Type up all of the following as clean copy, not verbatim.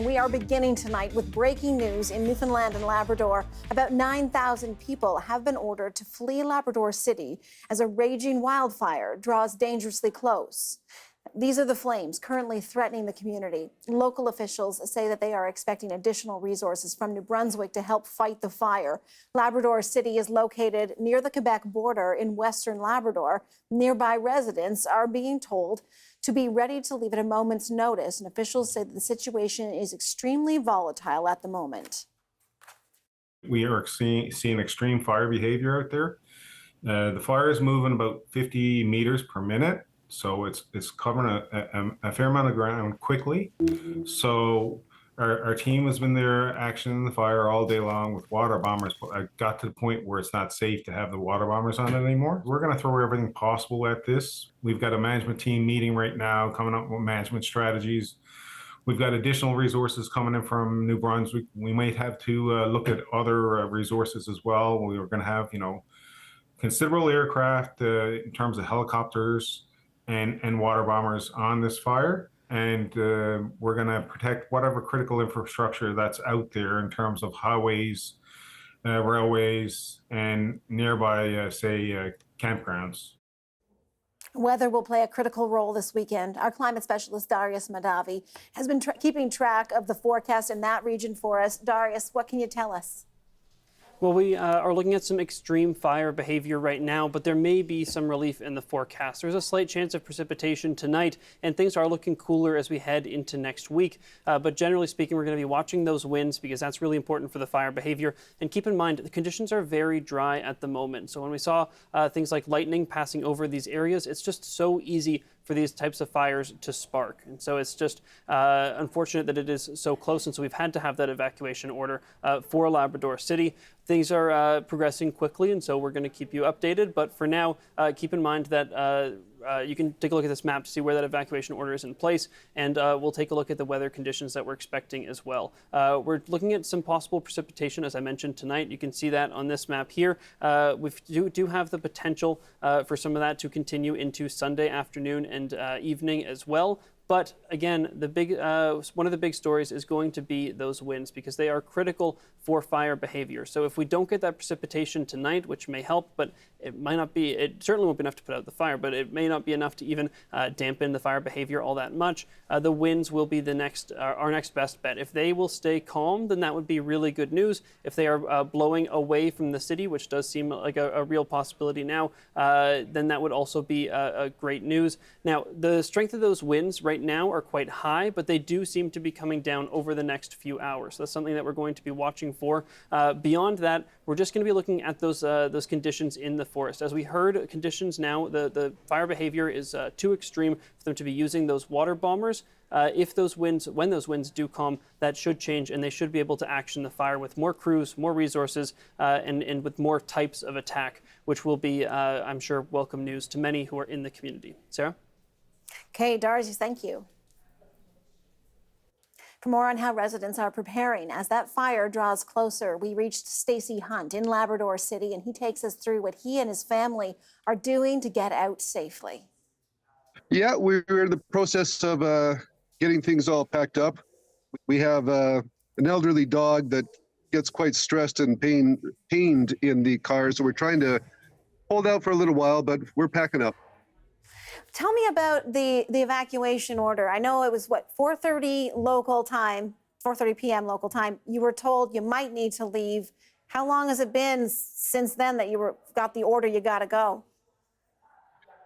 We are beginning tonight with breaking news in Newfoundland and Labrador. About 9,000 people have been ordered to flee Labrador City as a raging wildfire draws dangerously close. These are the flames currently threatening the community. Local officials say that they are expecting additional resources from New Brunswick to help fight the fire. Labrador City is located near the Quebec border in western Labrador. Nearby residents are being told to be ready to leave at a moment's notice, and officials say that the situation is extremely volatile at the moment. We are seeing extreme fire behavior out there. The fire is moving about 50 meters per minute, so it's covering a fair amount of ground quickly. So our team has been there actioning the fire all day long with water bombers, but I got to the point where it's not safe to have the water bombers on it anymore. We're going to throw everything possible at this. We've got a management team meeting right now, coming up with management strategies. We've got additional resources coming in from New Brunswick. We might have to look at other resources as well. We are going to have, considerable aircraft in terms of helicopters and water bombers on this fire. And we're going to protect whatever critical infrastructure that's out there in terms of highways, railways, and nearby, campgrounds. Weather will play a critical role this weekend. Our climate specialist, Darius Madavi, has been keeping track of the forecast in that region for us. Darius, what can you tell us? Well, we are looking at some extreme fire behavior right now, but there may be some relief in the forecast. There's a slight chance of precipitation tonight, and things are looking cooler as we head into next week. But generally speaking, we're going to be watching those winds because that's really important for the fire behavior. And keep in mind, the conditions are very dry at the moment. So when we saw things like lightning passing over these areas, it's just so easy for these types of fires to spark. And so it's just unfortunate that it is so close. And so we've had to have that evacuation order for Labrador City. Things are progressing quickly, and so we're going to keep you updated. But for now, keep in mind that you can take a look at this map to see where that evacuation order is in place, and we'll take a look at the weather conditions that we're expecting as well. We're looking at some possible precipitation, as I mentioned tonight. You can see that on this map here. We do have the potential for some of that to continue into Sunday afternoon and evening as well. But again, one of the big stories is going to be those winds because they are critical for fire behavior. So if we don't get that precipitation tonight, which may help, but it might not be, it certainly won't be enough to put out the fire, but it may not be enough to even dampen the fire behavior all that much. The winds will be our next best bet. If they will stay calm, then that would be really good news. If they are blowing away from the city, which does seem like a real possibility now, then that would also be a great news. Now, the strength of those winds right now are quite high, but they do seem to be coming down over the next few hours. So that's something that we're going to be watching for. Beyond that, we're just going to be looking at those conditions in the forest. As we heard, conditions now, the fire behavior is too extreme for them to be using those water bombers. When those winds do calm, that should change, and they should be able to action the fire with more crews, more resources, and with more types of attack, which will be, I'm sure, welcome news to many who are in the community. Sarah? Okay, Darcy, thank you. For more on how residents are preparing as that fire draws closer, we reached Stacey Hunt in Labrador City, and he takes us through what he and his family are doing to get out safely. Yeah, we're in the process of getting things all packed up. We have an elderly dog that gets quite stressed and pained in the car, so we're trying to hold out for a little while, but we're packing up. Tell me about the evacuation order. I know it was, 4:30 local time, 4:30 p.m. local time. You were told you might need to leave. How long has it been since then that you got the order you got to go?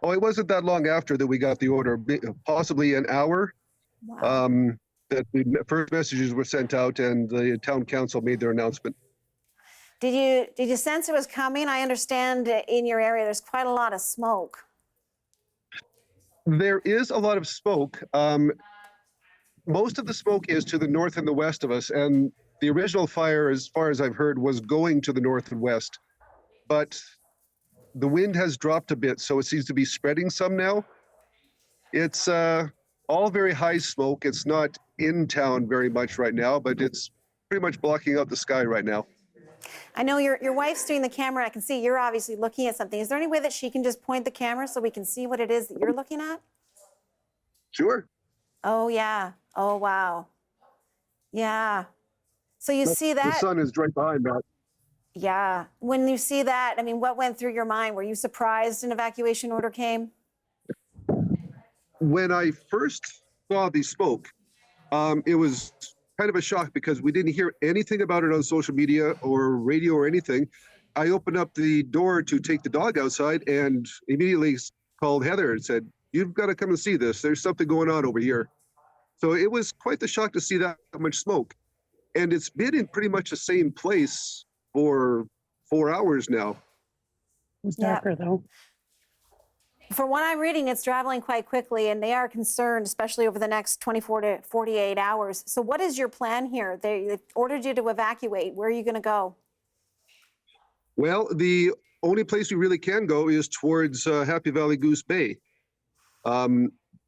Oh, it wasn't that long after that we got the order, possibly an hour. Wow. That the first messages were sent out and the town council made their announcement. Did you sense it was coming? I understand in your area there's quite a lot of smoke. There is a lot of smoke. Most of the smoke is to the north and the west of us, and the original fire, as far as I've heard, was going to the north and west. But the wind has dropped a bit, so it seems to be spreading some now. It's all very high smoke. It's not in town very much right now, but it's pretty much blocking out the sky right now. I know your wife's doing the camera. I can see you're obviously looking at something. Is there any way that she can just point the camera so we can see what it is that you're looking at? Sure. Oh, yeah. Oh, wow. Yeah. So you see The that? sun is right behind that. Yeah. When you see that, I mean, what went through your mind? Were you surprised an evacuation order came? When I first saw the smoke, it was kind of a shock because we didn't hear anything about it on social media or radio or anything. I opened up the door to take the dog outside and immediately called Heather and said, "You've got to come and see this. There's something going on over here." So it was quite the shock to see that much smoke. And it's been in pretty much the same place for 4 hours now. It's Yeah. darker though. For what I'm reading, it's traveling quite quickly, and they are concerned, especially over the next 24 to 48 hours. So what is your plan here? They've ordered you to evacuate. Where are you going to go? Well, the only place we really can go is towards Happy Valley-Goose Bay.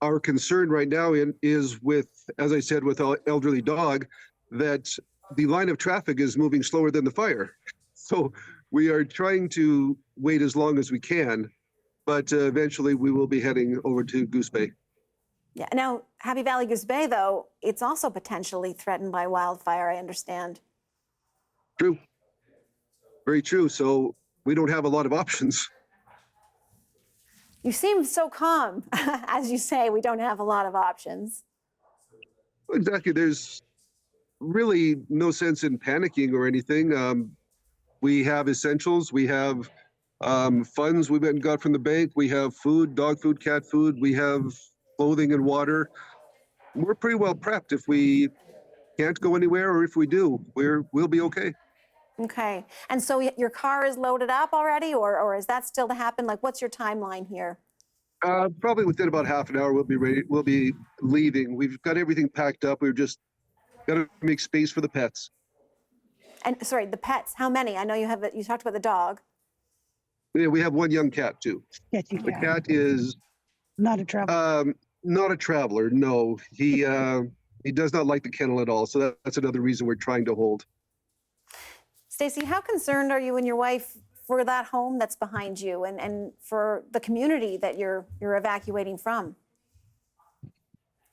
Our concern right now is with, as I said, with our elderly dog, that the line of traffic is moving slower than the fire. So we are trying to wait as long as we can, but eventually we will be heading over to Goose Bay. Yeah. Now, Happy Valley-Goose Bay, though, it's also potentially threatened by wildfire, I understand. True. Very true. So we don't have a lot of options. You seem so calm. As you say, we don't have a lot of options. Exactly. There's really no sense in panicking or anything. We have essentials. We have funds we went and got from the bank. We have food, dog food, cat food. We have clothing and water. We're pretty well prepped. If we can't go anywhere, or if we do, we'll be okay. Okay. And so your car is loaded up already, or is that still to happen? Like, what's your timeline here? Probably within about half an hour, we'll be ready. We'll be leaving. We've got everything packed up. We've just got to make space for the pets. And sorry, the pets, how many? I know you talked about the dog. Yeah, we have one young cat too. Yes, you The can. cat is Not a trouble. not a traveler. No, he does not like the kennel at all. So that's another reason we're trying to hold. Stacey, how concerned are you and your wife for that home that's behind you and for the community that you're evacuating from?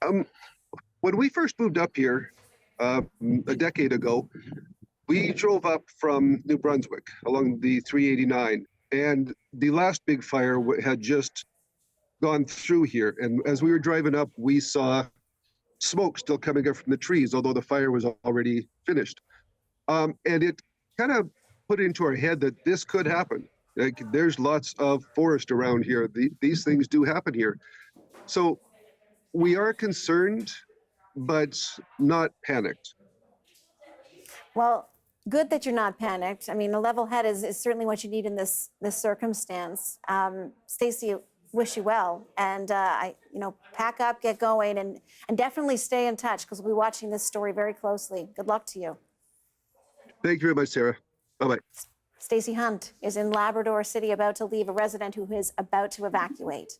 When we first moved up here a decade ago, we drove up from New Brunswick along the 389, and the last big fire had just gone through here. And as we were driving up, we saw smoke still coming up from the trees, although the fire was already finished. And it kind of put into our head that this could happen. Like, there's lots of forest around here. These things do happen here. So we are concerned, but not panicked. Well, good that you're not panicked. I mean, a level head is certainly what you need in this circumstance. Stacey, wish you well, and pack up, get going, and definitely stay in touch because we'll be watching this story very closely. Good luck to you. Thank you very much, Sarah. Bye-bye. Stacey Hunt is in Labrador City about to leave a resident who is about to evacuate.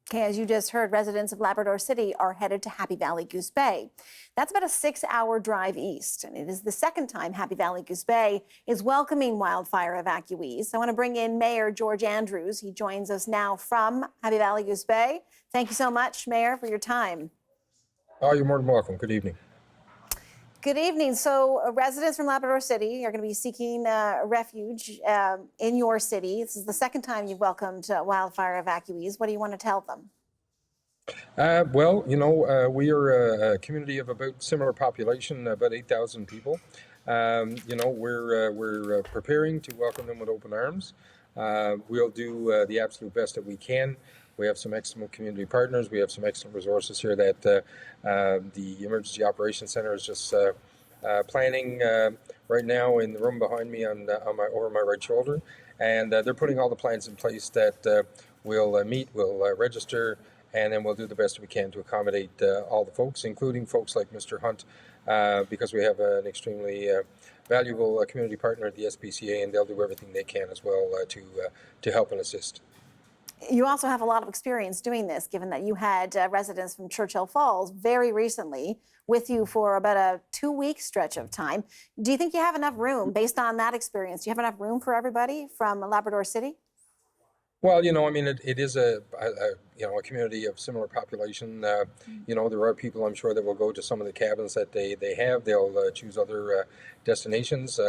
Okay, as you just heard, residents of Labrador City are headed to Happy Valley-Goose Bay. That's about a 6-hour drive east, and it is the second time Happy Valley-Goose Bay is welcoming wildfire evacuees. I want to bring in Mayor George Andrews. He joins us now from Happy Valley-Goose Bay. Thank you so much, Mayor, for your time. Oh, you're more than welcome. Good evening. Good evening. So residents from Labrador City are going to be seeking refuge in your city. This is the second time you've welcomed wildfire evacuees. What do you want to tell them? We are a community of about similar population, about 8,000 people. We're preparing to welcome them with open arms. We'll do the absolute best that we can. We have some excellent community partners. We have some excellent resources here that the Emergency Operations Center is just planning right now in the room behind me over my right shoulder. And they're putting all the plans in place that we'll meet, we'll register, and then we'll do the best we can to accommodate all the folks, including folks like Mr. Hunt, because we have an extremely valuable community partner at the SPCA, and they'll do everything they can as well to help and assist. You also have a lot of experience doing this, given that you had residents from Churchill Falls very recently with you for about a 2-week stretch of time. Do you think you have enough room based on that experience? Do you have enough room for everybody from Labrador City? Well, I mean, it is a community of similar population. There are people, I'm sure, that will go to some of the cabins that they have. They'll choose other destinations.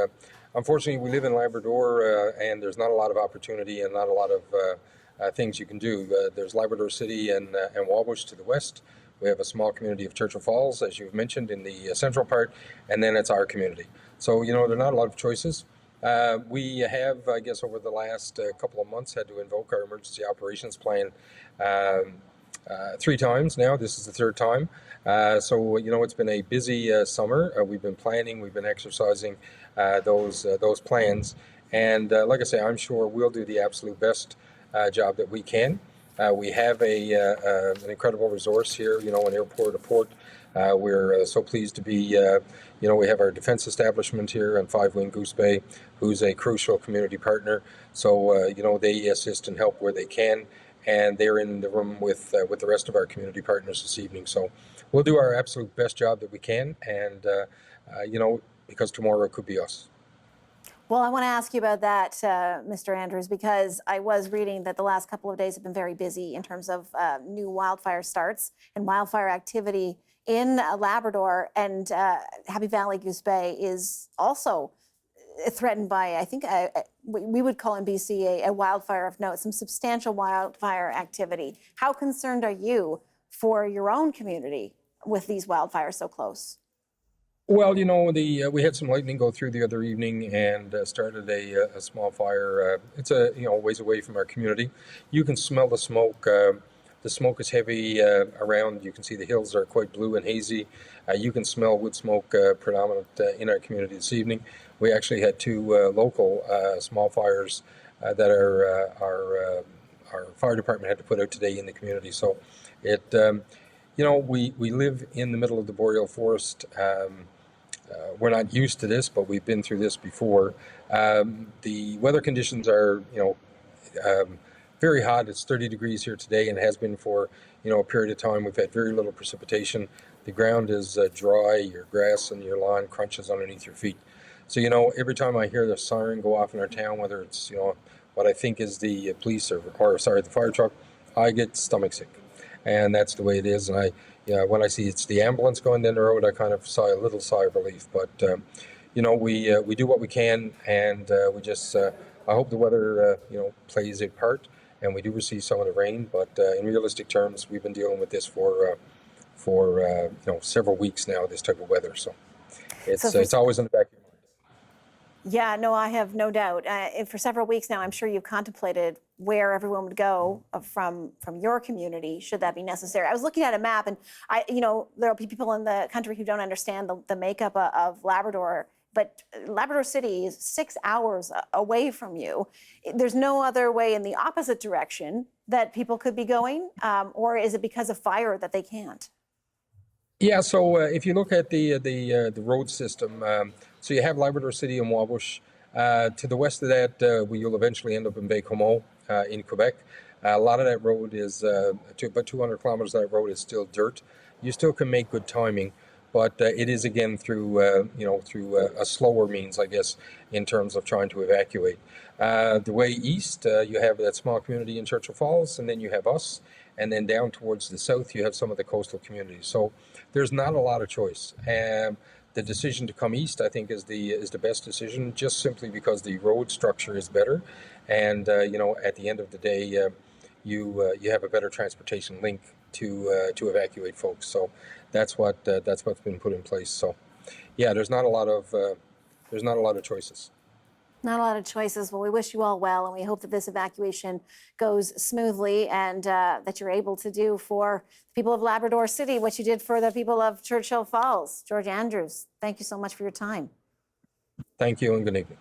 Unfortunately, we live in Labrador, and there's not a lot of opportunity and not a lot of things you can do. There's Labrador City and Wabush to the west. We have a small community of Churchill Falls, as you've mentioned, in the central part, and then it's our community. So, there are not a lot of choices. We have, I guess, over the last couple of months had to invoke our emergency operations plan 3 times now. This is the 3rd time. So, it's been a busy summer. We've been planning, we've been exercising those plans. And like I say, I'm sure we'll do the absolute best job that we can. We have an incredible resource here, an airport, a port. We're so pleased to be, we have our defense establishment here on 5 Wing Goose Bay, who's a crucial community partner. So, they assist and help where they can, and they're in the room with the rest of our community partners this evening. So we'll do our absolute best job that we can, and, because tomorrow it could be us. Well, I want to ask you about that, Mr. Andrews, because I was reading that the last couple of days have been very busy in terms of new wildfire starts and wildfire activity in Labrador, and Happy Valley-Goose Bay is also threatened by, I think, we would call in BC a wildfire of note, some substantial wildfire activity. How concerned are you for your own community with these wildfires so close? Well, we had some lightning go through the other evening and started a small fire. It's a ways away from our community. You can smell the smoke. The smoke is heavy around. You can see the hills are quite blue and hazy. You can smell wood smoke predominant in our community this evening. We actually had 2 local small fires that our fire department had to put out today in the community. So it, we live in the middle of the boreal forest. We're not used to this, but we've been through this before. The weather conditions are, very hot. It's 30 degrees here today and has been for, a period of time. We've had very little precipitation. The ground is dry. Your grass and your lawn crunches underneath your feet. So, every time I hear the siren go off in our town, whether it's, what I think is the police or the fire truck, I get stomach sick. And that's the way it is. And when I see it's the ambulance going down the road, I kind of sigh a little sigh of relief. But, we do what we can, and we just, I hope the weather, plays a part, and we do receive some of the rain. But in realistic terms, we've been dealing with this for several weeks now, this type of weather. So it's always in the back of your mind. Yeah, no, I have no doubt. For several weeks now, I'm sure you've contemplated where everyone would go from your community, should that be necessary. I was looking at a map, and there'll be people in the country who don't understand the makeup of Labrador, but Labrador City is 6 hours away from you. There's no other way in the opposite direction that people could be going, or is it because of fire that they can't? Yeah, so if you look at the road system, so you have Labrador City and Wabush. To the west of that, you'll eventually end up in Baie-Comeau in Quebec. A lot of that road is, about 200 kilometers of that road is still dirt. You still can make good timing, but it is again through a slower means, I guess, in terms of trying to evacuate. The way east, you have that small community in Churchill Falls, and then you have us, and then down towards the south, you have some of the coastal communities. So there's not a lot of choice. The decision to come east, I think, is the best decision, just simply because the road structure is better, and at the end of the day, you have a better transportation link to evacuate folks. So that's what's been put in place. So yeah, there's not a lot of choices. Not a lot of choices. Well, we wish you all well, and we hope that this evacuation goes smoothly, and that you're able to do for the people of Labrador City what you did for the people of Churchill Falls. George Andrews, thank you so much for your time. Thank you, and good evening.